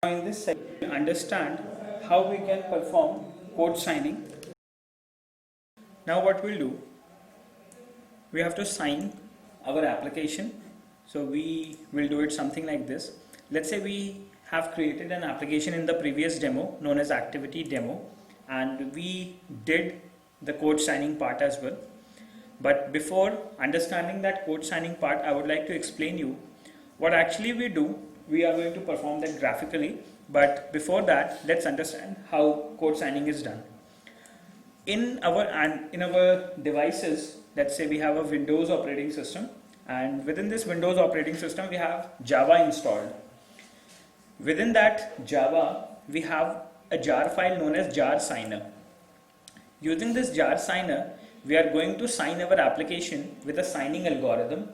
In this section, we understand how we can perform code signing. Now what we'll do, we have to sign our application. So we will do it something like this. Let's say we have created an application in the previous demo known as activity demo, and we did the code signing part as well. But before understanding that code signing part, I would like to explain you what actually we do. We are going to perform that graphically, but before that, let's understand how code signing is done. In our devices, let's say we have a Windows operating system, and within this Windows operating system we have Java installed. Within that Java, we have a jar file known as jar signer. Using this jar signer, we are going to sign our application with a signing algorithm,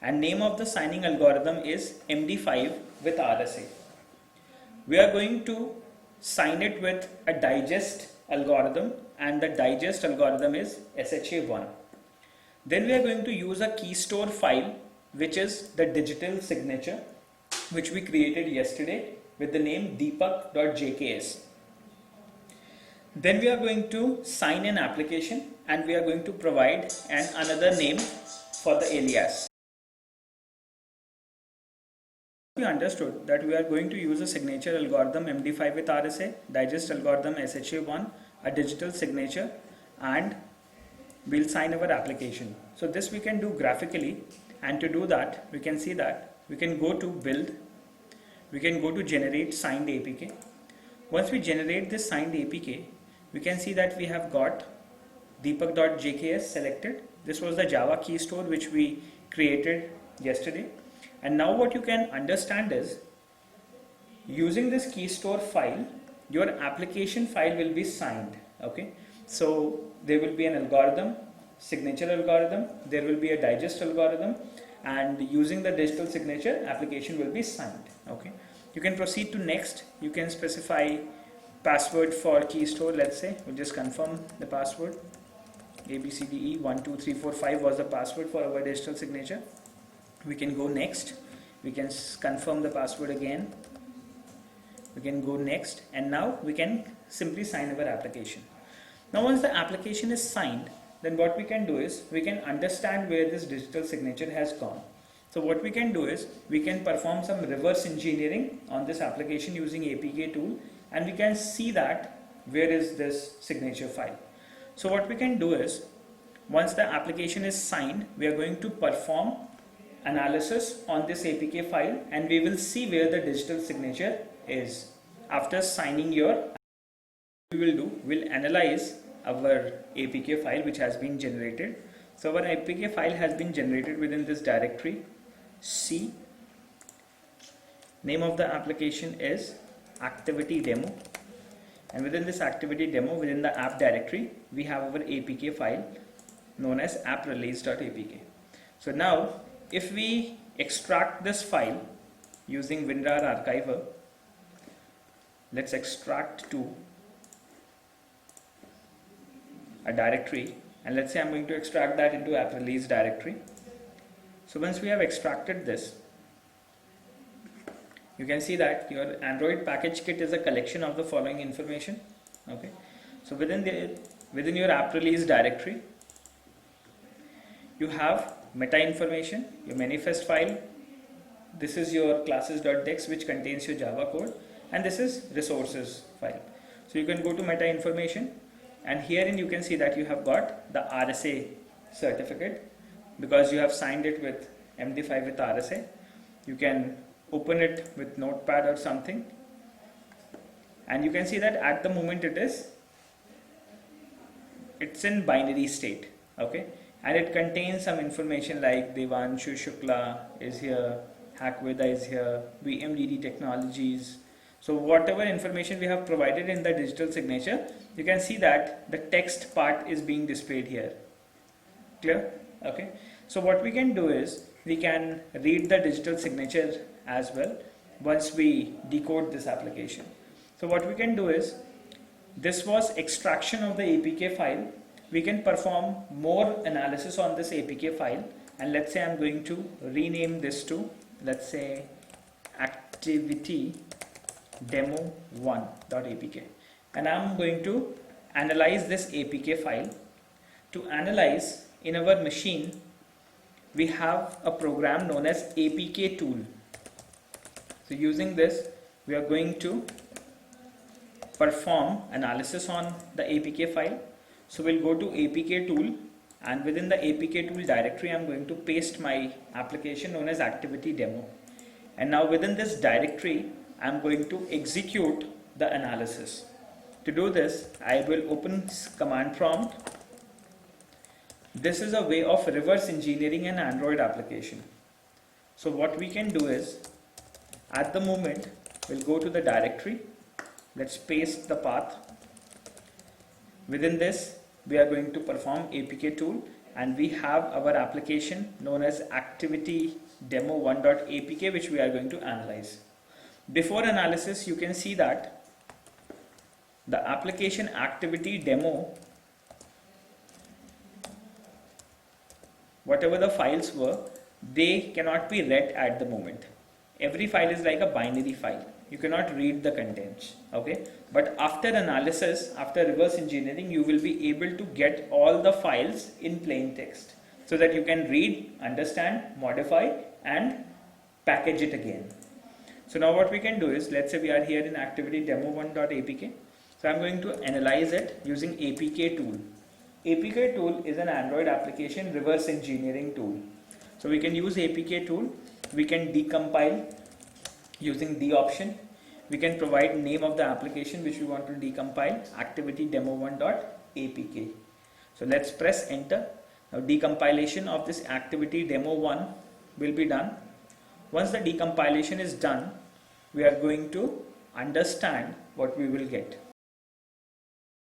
and name of the signing algorithm is MD5 with RSA. We are going to sign it with a digest algorithm, and the digest algorithm is SHA1. Then we are going to use a key store file, which is the digital signature, which we created yesterday with the name deepak.jks. Then we are going to sign an application, and we are going to provide another name for the alias. We understood that we are going to use a signature algorithm MD5 with RSA, digest algorithm SHA1, a digital signature, and we'll sign our application. So this we can do graphically, and to do that we can see that we can go to build, we can go to generate signed APK. Once we generate this signed APK, we can see that we have got deepak.jks selected. This was the Java key store which we created yesterday. And now what you can understand is, using this key store file, your application file will be signed. Okay, so there will be an algorithm, signature algorithm, there will be a digest algorithm, and using the digital signature, application will be signed. Okay, you can proceed to next. You can specify password for key store. Let's say we'll just confirm the password. ABCDE 1 2 3 4 5 was the password for our digital signature. We can go next. We can confirm the password again. We can go next, and now we can simply sign our application. Now once the application is signed, then what we can do is we can understand where this digital signature has gone. So what we can do is we can perform some reverse engineering on this application using APK tool, and we can see that where is this signature file. So what we can do is, once the application is signed, we are going to perform analysis on this APK file, and we will see where the digital signature is. After signing we'll analyze our APK file which has been generated. So our APK file has been generated within this directory C. Name of the application is activity demo, and within this activity demo, within the app directory, we have our APK file known as app_release.apk. So now if we extract this file using WinRAR archiver, let's extract to a directory, and let's say I'm going to extract that into app release directory. So once we have extracted this, you can see that your Android package kit is a collection of the following information. Okay, so within your app release directory, you have meta information, your manifest file, this is your classes.dex which contains your Java code, and this is resources file. So you can go to meta information, and herein you can see that you have got the RSA certificate because you have signed it with MD5 with RSA. You can open it with Notepad or something, and you can see that at the moment it's in binary state. Okay, and it contains some information like Devanshu Shukla is here, Hackveda is here, VMDD Technologies. So whatever information we have provided in the digital signature, you can see that the text part is being displayed here. Clear? Okay. So what we can do is we can read the digital signature as well once we decode this application. So what we can do is, this was extraction of the APK file. We can perform more analysis on this APK file, and let's say I'm going to rename this to, let's say, activity demo1.apk, and I'm going to analyze this apk file. To analyze, in our machine we have a program known as apk tool. So using this we are going to perform analysis on the apk file. So we'll go to apk tool, and within the apk tool directory I'm going to paste my application known as activity demo, and now within this directory I'm going to execute the analysis. To do this, I will open command prompt. This is a way of reverse engineering an Android application. So what we can do is, at the moment we'll go to the directory, let's paste the path. Within this we are going to perform apk tool, and we have our application known as activity demo1.apk, which we are going to analyze. Before analysis, you can see that the application activity demo, whatever the files were, they cannot be read at the moment. Every file is like a binary file. You cannot read the contents, okay? But after analysis, after reverse engineering, you will be able to get all the files in plain text so that you can read, understand, modify and package it again. So now what we can do is, let's say we are here in activity demo1.apk. So I'm going to analyze it using apk tool. apk tool is an Android application reverse engineering tool. So we can use apk tool. We can decompile using the option. We can provide name of the application which we want to decompile, activity demo1.apk. So let's press enter. Now decompilation of this activity demo1 will be done. Once the decompilation is done, we are going to understand what we will get.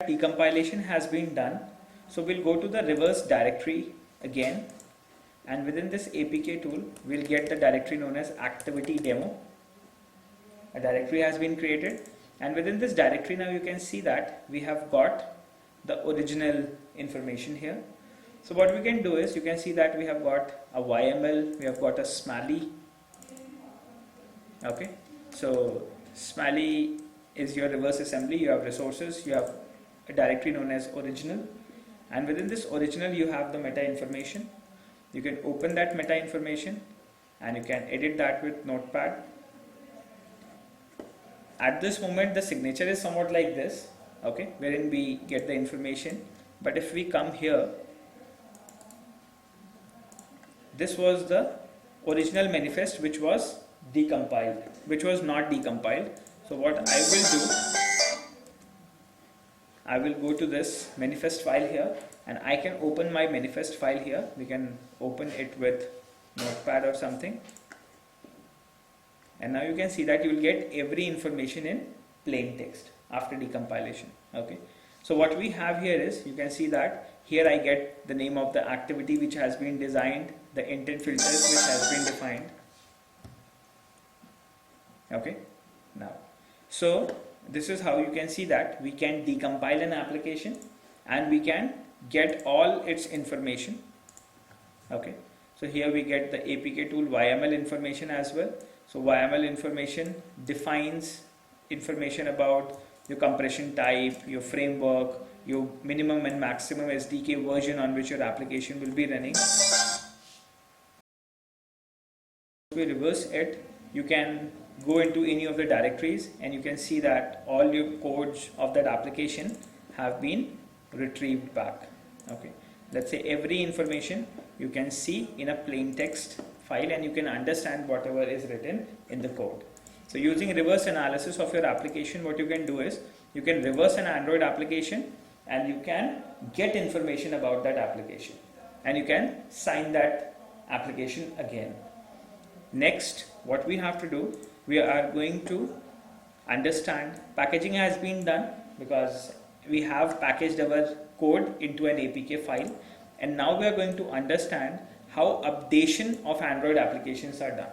Decompilation has been done, so we'll go to the reverse directory again, and within this apk tool we'll get the directory known as activity demo. A directory has been created, and within this directory now you can see that we have got the original information here. So what we can do is, you can see that we have got a YML, we have got a Smally. Okay, so Smally is your reverse assembly. You have resources, you have a directory known as original, and within this original you have the meta information. You can open that meta information and you can edit that with Notepad. At this moment the signature is somewhat like this, okay, wherein we get the information. But if we come here, this was the original manifest which was decompiled, which was not decompiled. So what I will do, I will go to this manifest file here, and I can open my manifest file here. We can open it with Notepad or something, and now you can see that you will get every information in plain text after decompilation. Okay, so what we have here is, you can see that here I get the name of the activity which has been designed, the intent filters which has been defined. Okay, now so this is how you can see that we can decompile an application and we can get all its information. Okay, so here we get the apk tool YML information as well. So YML information defines information about your compression type, your framework, your minimum and maximum SDK version on which your application will be running. If we reverse it, you can go into any of the directories and you can see that all your codes of that application have been retrieved back. Okay, let's say every information you can see in a plain text file, and you can understand whatever is written in the code. So using reverse analysis of your application, what you can do is, you can reverse an Android application and you can get information about that application, and you can sign that application again. Next, what we have to do, we are going to understand, packaging has been done because we have packaged our code into an APK file, and now we are going to understand how updation of Android applications are done.